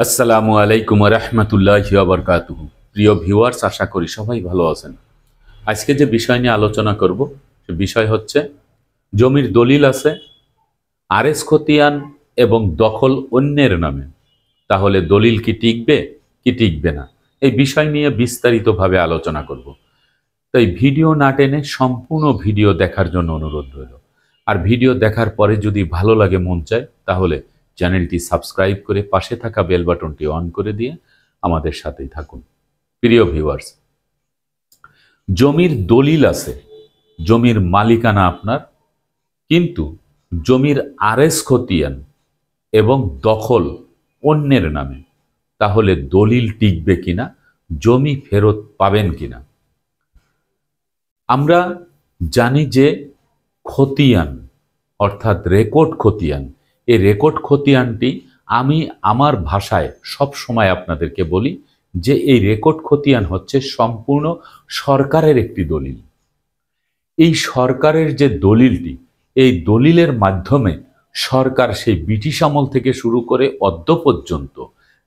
আসসালামু আলাইকুম রহমতুল্লাহি ওয়া বারাকাতুহু। প্রিয় ভিউয়ার্স, আশা করি সবাই ভালো আছেন। আজকে যে বিষয় নিয়ে আলোচনা করব সে বিষয় হচ্ছে জমির দলিল আছে, আরএস খতিয়ান এবং দখল অন্যের নামে, তাহলে দলিল কি টিকবে কি টিকবে না, এই বিষয় নিয়ে বিস্তারিতভাবে আলোচনা করব। তাই ভিডিও না টেনে সম্পূর্ণ ভিডিও দেখার জন্য অনুরোধ রইল। আর ভিডিও দেখার পরে যদি ভালো লাগে, মন চায়, তাহলে চ্যানেলটি সাবস্ক্রাইব করে পাশে থাকা বেল বাটনটি অন করে দিয়ে আমাদের সাথেই থাকুন। প্রিয় ভিউয়ার্স, জমির দলিল আছে, জমির মালিকানা আপনার, কিন্তু জমির আরএস খতিয়ান এবং দখল অন্যের নামে, তাহলে দলিল টিকবে কিনা, জমি ফেরত পাবেন কিনা। আমরা জানি যে খতিয়ান অর্থাৎ রেকর্ড খতিয়ান, এই রেকর্ড খতিয়ানটি আমি আমার ভাষায় সব সময় আপনাদেরকে বলি যে এই রেকর্ড খতিয়ান হচ্ছে সম্পূর্ণ সরকারের একটি দলিল। এই সরকারের যে দলিলটি, এই দলিলের মাধ্যমে সরকার সেই ব্রিটিশ আমল থেকে শুরু করে অদ্য পর্যন্ত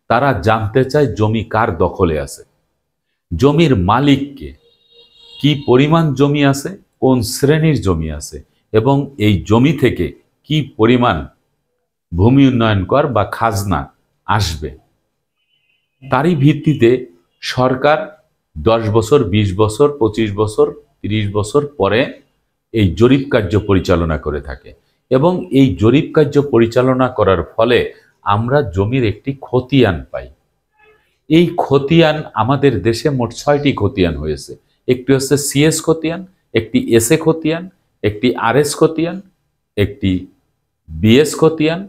তারা জানতে চায় জমি কার দখলে আছে, জমির মালিককে, কি পরিমাণ জমি আছে, কোন শ্রেণীর জমি আছে, এবং এই জমি থেকে কি পরিমাণ ভূমি উন্নয়ন কর বা খাজনা আসবে। তারই ভিত্তিতে সরকার 10 বছর, 20 বছর, 25 বছর, 30 বছর পরে এই জরিপ কার্য পরিচালনা করে থাকে, এবং এই জরিপ কার্য পরিচালনা করার ফলে আমরা জমির একটি খতিয়ান পাই। এই খতিয়ান আমাদের দেশে মোট 6টি খতিয়ান হয়েছে। একটি হচ্ছে সিএস খতিয়ান, একটি এসএ খতিয়ান, একটি আরএস খতিয়ান, একটি বিএস খতিয়ান,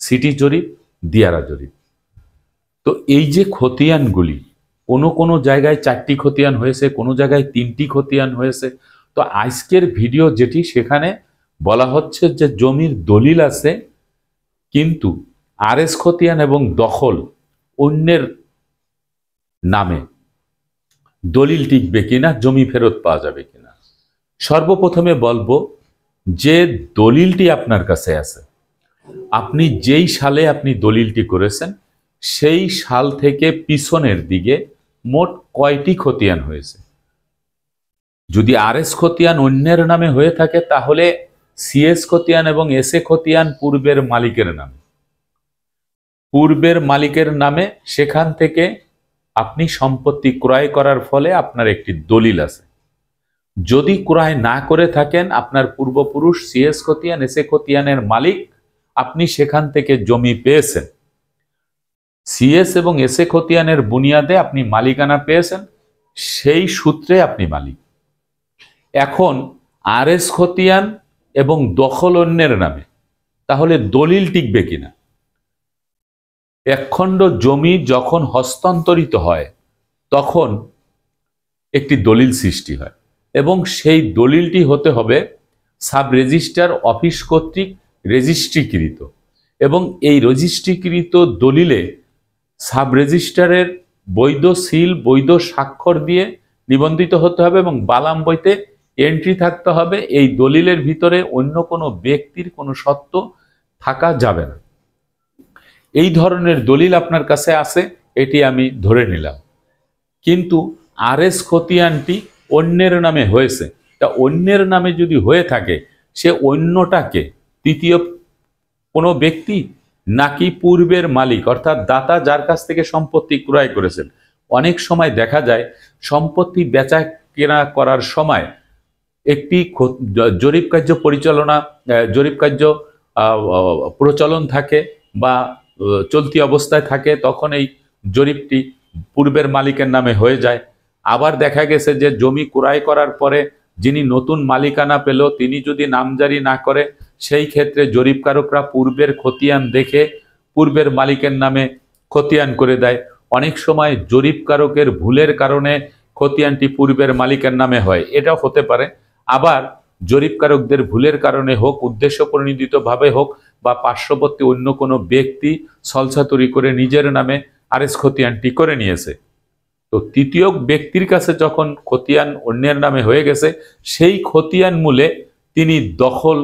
সিটি জরিপ, দিয়ারা জরিপ। তো এই যে খতিয়ানগুলি, কোনো কোনো জায়গায় 4টি খতিয়ান হয়েছে, কোনো জায়গায় 3টি খতিয়ান হয়েছে। তো আজকের ভিডিও যেটি, সেখানে বলা হচ্ছে যে জমির দলিল আছে, কিন্তু আরএস খতিয়ান এবং দখল অন্যের নামে, দলিল টিকবে কিনা, জমি ফেরত পাওয়া যাবে কিনা। সর্বপ্রথমে বলবো যে দলিলটি আপনার কাছে আছে, আপনি যেই সালে আপনি দলিলটি করেছেন সেই সাল থেকে পিছনের দিকে মোট কয়টি খতিয়ান হয়েছে। যদি আরএস খতিয়ান অন্যের নামে হয়ে থাকে, তাহলে সিএস খতিয়ান এবং এসএ খতিয়ান পূর্বের মালিকের নামে, পূর্বের মালিকের নামে। সেখান থেকে আপনি সম্পত্তি ক্রয় করার ফলে আপনার একটি দলিল আছে। যদি ক্রয় না করে থাকেন, আপনার পূর্বপুরুষ সিএস খতিয়ান, এসএ খতিয়ানের মালিক, আপনি সেখান থেকে জমি পেয়েছেন, সিএস এবং এসএ খতিয়ানের বুনিয়াদে আপনি মালিকানা পেয়েছেন, সেই সূত্রে আপনি মালিক। এখন আরএস খতিয়ান এবং দখল অন্যের নামে, তাহলে দলিল টিকবে কিনা। একখণ্ড জমি যখন হস্তান্তরিত হয়, তখন একটি দলিল সৃষ্টি হয়, এবং সেই দলিলটি হতে হবে সাব রেজিস্ট্রার অফিস কর্তৃক রেজিস্ট্রিকৃত, এবং এই রেজিস্ট্রিকৃত দলিলে সাব রেজিস্ট্রারের বৈধ সিল, বৈধ স্বাক্ষর দিয়ে নিবন্ধিত হতে হবে, এবং বালাম বইতে এন্ট্রি থাকতে হবে। এই দলিলের ভিতরে অন্য কোনো ব্যক্তির কোনো সত্ত্ব থাকা যাবে না। এই ধরনের দলিল আপনার কাছে আছে, এটি আমি ধরে নিলাম। কিন্তু আরএস খতিয়ানটি অন্যের নামে হয়েছে। তা অন্যের নামে যদি হয়ে থাকে, সে অন্যটাকে তৃতীয় কোনো ব্যক্তি নাকি পূর্বের মালিক অর্থাৎ দাতা, যার কাছ থেকে সম্পত্তি ক্রয় করেছেন। অনেক সময় দেখা যায় সম্পত্তি বেচা কেনা করার সময় একটি জরিপ কার্য জরিপ কার্য প্রচলন থাকে বা চলতি অবস্থায় থাকে, তখন এই জরিপটি পূর্বের মালিকের নামে হয়ে যায়। আবার দেখা গেছে যে জমি ক্রয় করার পরে যিনি নতুন মালিকানা পেল, তিনি যদি নামজারি না করে, সেই ক্ষেত্রে জরিপকারকরা পূর্বের খতিয়ান দেখে পূর্বের মালিকের নামে খতিয়ান করে দেয়। অনেক সময় জরিপকারকের ভুলের কারণে খতিয়ানটি পূর্বের মালিকের নামে হয়, এটাও হতে পারে। আবার জরিপকারকদের ভুলের কারণে হোক, উদ্দেশ্য প্রণোদিতভাবে হোক, বা পার্শ্ববর্তী অন্য কোনো ব্যক্তি ছলছাতুরি করে নিজের নামে আরএস খতিয়ানটি করে নিয়েছে। তো তৃতীয় ব্যক্তির কাছে যখন খতিয়ান অন্যের নামে হয়ে গেছে, সেই খতিয়ান মূলে তিনি দখল,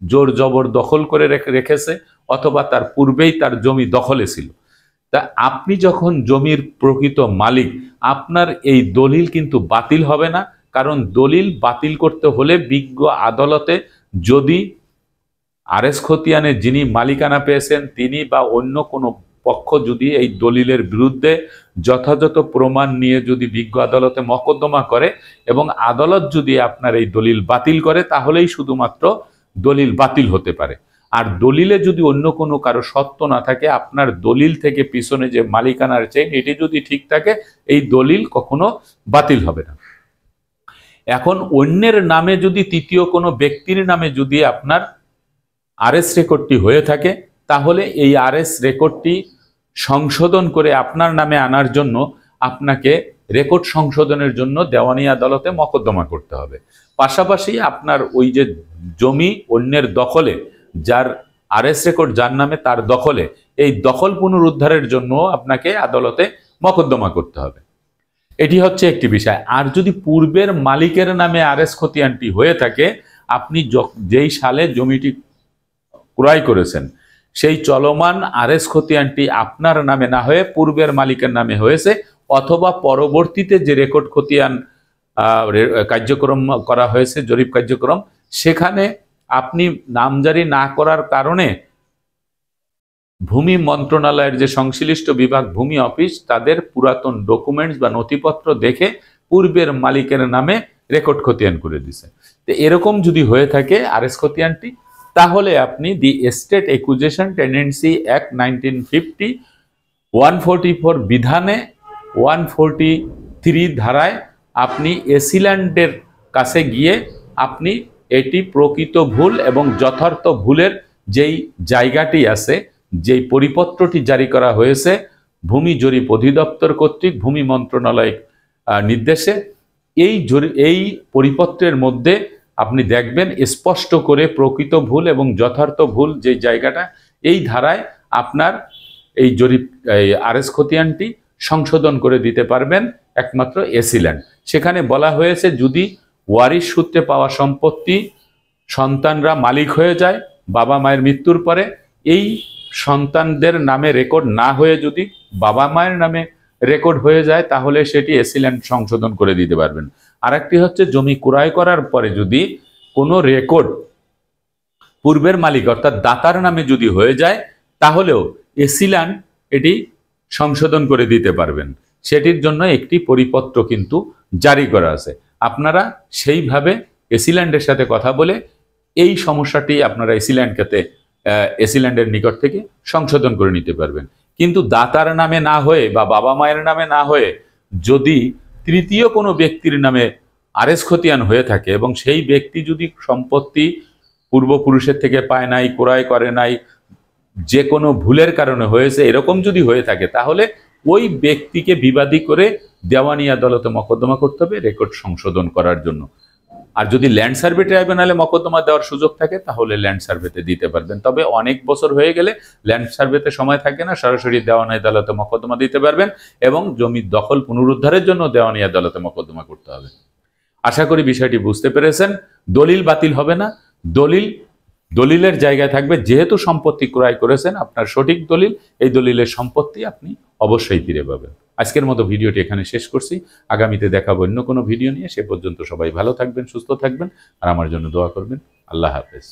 জোর জবর দখল করে রেখেছে, অথবা তার পূর্বেই তার জমি দখলে ছিল। তা আপনি যখন জমির প্রকৃত মালিক, আপনার এই দলিল কিন্তু বাতিল হবে না। কারণ দলিল বাতিল করতে হলে বিজ্ঞ আদালতে যদি আরএস খতিয়ানের যিনি মালিকানা পেয়েছেন তিনি বা অন্য কোনো পক্ষ যদি এই দলিলের বিরুদ্ধে যথাযথ প্রমাণ নিয়ে যদি বিজ্ঞ আদালতে মকদ্দমা করে এবং আদালত যদি আপনার এই দলিল বাতিল করে, তাহলেই শুধুমাত্র দলিল বাতিল হতে পারে। আর দলিলে যদি অন্য কোনো কারো সত্য না থাকে, আপনার দলিল থেকে পিছনে যে মালিকানার চেইন এটি যদি ঠিক থাকে, এই দলিল কখনো বাতিল হবে না। এখন অন্যের নামে যদি, তৃতীয় কোনো ব্যক্তির নামে যদি আপনার আরএস রেকর্ডটি হয়ে থাকে, তাহলে এই আরএস রেকর্ডটি সংশোধন করে আপনার নামে আনার জন্য আপনাকে রেকর্ড সংশোধনের জন্য দেওয়ানি আদালতে মকদ্দমা করতে হবে। পাশাপাশি আপনার ওই যে জমি অন্যের দখলে, যার আরএস রেকর্ড যার নামে তার দখলে, এই দখল পুনরুদ্ধারের জন্য আপনাকে আদালতে মকদ্দমা করতে হবে। এটি হচ্ছে একটি বিষয়। আর যদি পূর্বের মালিকের নামে আরএস খতিয়ানটি হয়ে থাকে, আপনি যেই সালে জমিটি ক্রয় করেছেন সেই চলমান আরএস খতিয়ানটি আপনার নামে না হয়ে পূর্বের মালিকের নামে হয়েছে, অথবা পরবর্তীতে যে রেকর্ড খতিয়ান কার্যক্রম করা হয়েছে, জরিপ কার্যক্রম, সেখানে আপনি নামজারি না করার কারণে ভূমি মন্ত্রণালয়ের যে সংশ্লিষ্ট বিভাগ ভূমি অফিস, তাদের পুরাতন ডকুমেন্টস বা নথিপত্র দেখে পূর্বের মালিকের নামে রেকর্ড খতিয়ান করে দিছে। তো এরকম যদি হয়ে থাকে আরএস খতিয়ানটি, তাহলে আপনি দি এস্টেট একুইজিশন টেন্ডেন্সি অ্যাক্ট 1950 144 বিধানে 143 ধারায় আপনি এসিল্যান্ডের কাছে গিয়ে আপনি এটি প্রকৃত ভুল এবং যথার্থ ভুলের যেই জায়গাটি আছে, যেই পরিপত্রটি জারি করা হয়েছে ভূমি জরিপ অধিদপ্তর কর্তৃক ভূমি মন্ত্রণালয় নির্দেশে, এই পরিপত্রের মধ্যে আপনি দেখবেন স্পষ্ট করে প্রকৃত ভুল এবং যথার্থ ভুল যে জায়গাটা, এই ধারায় আপনার এই জরিপ আরএস খতিয়ানটি সংশোধন করে দিতে পারবেন একমাত্র এসিল্যান্ড। সেখানে বলা হয়েছে যদি ওয়ারিশ সূত্রে পাওয়া সম্পত্তি সন্তানরা মালিক হয়ে যায় বাবা মায়ের মৃত্যুর পরে, এই সন্তানদের নামে রেকর্ড না হয়ে যদি বাবা মায়ের নামে রেকর্ড হয়ে যায়, তাহলে সেটি এসিল্যান্ড সংশোধন করে দিতে পারবেন। আরেকটি হচ্ছে জমি ক্রয় করার পরে যদি কোনো রেকর্ড পূর্বের মালিক অর্থাৎ দাতার নামে যদি হয়ে যায়, তাহলেও এসিল্যান্ড এটি সংশোধন করে দিতে পারবেন। সেটির জন্য একটি পরিপত্র কিন্তু জারি করা আছে। আপনারা সেইভাবে এসিল্যান্ডের সাথে কথা বলে এই সমস্যাটি আপনারা এসিল্যান্ডের নিকট থেকে সংশোধন করে নিতে পারবেন। কিন্তু দাতার নামে না হয়ে বা বাবা মায়ের নামে না হয়ে যদি তৃতীয় কোনো ব্যক্তির নামে আরএস খতিয়ান হয়ে থাকে এবং সেই ব্যক্তি যদি সম্পত্তি পূর্বপুরুষের থেকে পায় নাই, ক্রয় করে নাই, যে কোনো ভুলের কারণে হয়েছে, এরকম যদি হয়ে থাকে, তাহলে ওই ব্যক্তিকে বিবাদী করে দেওয়ানি আদালতে মকদ্দমা করতে হবে রেকর্ড সংশোধন করার জন্য। আর যদি ল্যান্ড সার্ভে ট্রাইব্যুনালে মকদ্দমা দেওয়ার সুযোগ থাকে, তাহলে ল্যান্ড সার্ভেতে দিতে পারবেন। তবে অনেক বছর হয়ে গেলে ল্যান্ড সার্ভেতে সময় থাকে না, সরাসরি দেওয়ানি আদালতে মকদ্দমা দিতে পারবেন এবং জমির দখল পুনরুদ্ধারের জন্য দেওয়ানি আদালতে মকদ্দমা করতে হবে। আশা করি বিষয়টি বুঝতে পেরেছেন। দলিল বাতিল হবে না, দলিলের জায়গায় থাকবে। যেহেতু সম্পত্তি ক্রয় করেছেন, আপনার সঠিক দলিল, এই দলিলের সম্পত্তি আপনি অবশ্যই ফিরে পাবেন। আজকের মতো ভিডিওটি এখানে শেষ করছি। আগামীতে দেখাবো অন্য কোনো ভিডিও নিয়ে। সে পর্যন্ত সবাই ভালো থাকবেন, সুস্থ থাকবেন আর আমার জন্য দোয়া করবেন। আল্লাহ হাফেজ।